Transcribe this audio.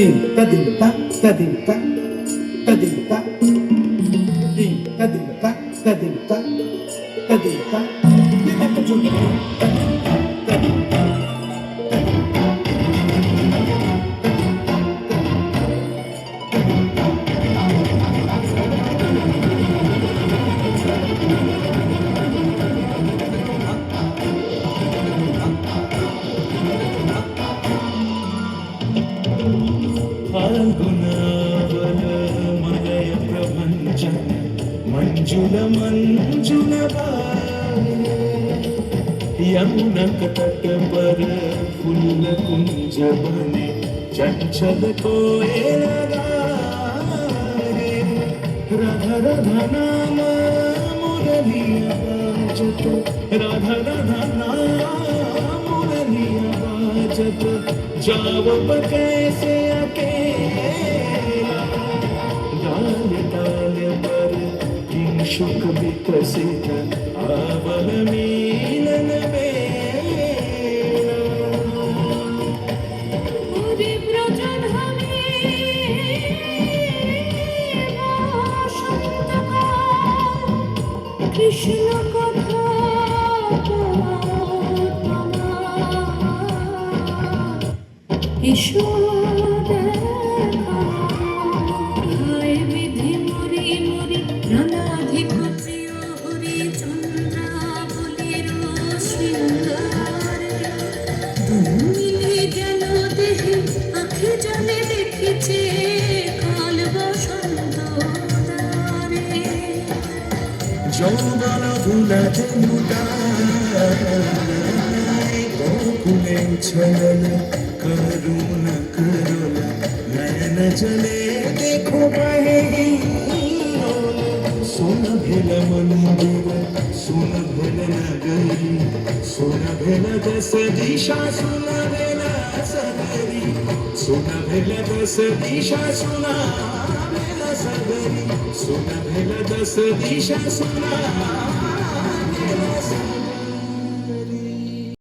Dinta dinta ta dinta ta dinta dinta dinta ta dinta ta dinta dinta ta dinta ta dinta फाल्गुनावल मलय प्रभञ्जन मञ्जुल मञ्जुल यमुनक तट पर फूल कुंज बने चंचल कोयल गाए राधा राधा नाम मुरलिया बाजत राधा राधा नाम मुरलिया बाजत जावब कैसे अकेला डाल डाल पर किंशुक विकसित आवल मिलन बेला उदि ब्रजन हमे बसंत कृष्ण कथा এসো দেখা হায় বিধি মরি মরি প্রাণাধিক প্রিয় হরি চন্দ্রাবলীর শৃঙ্গার মিলে গেল দেহে আখি জলে দেখেছে কাল বসন্ত দ্বারে যৌবন ভুলাতে লুটায় গোকুলে ছলল करुण करुण नयन जले देखो बहे सुन भेल मंदिर सुन भेल नगरी सुन भेल दस दिशा सुन भेल सगरी सुन भेल दस दिशा सुन भेल सगरी सुन भेल दस दिशा सुन भेल सगरी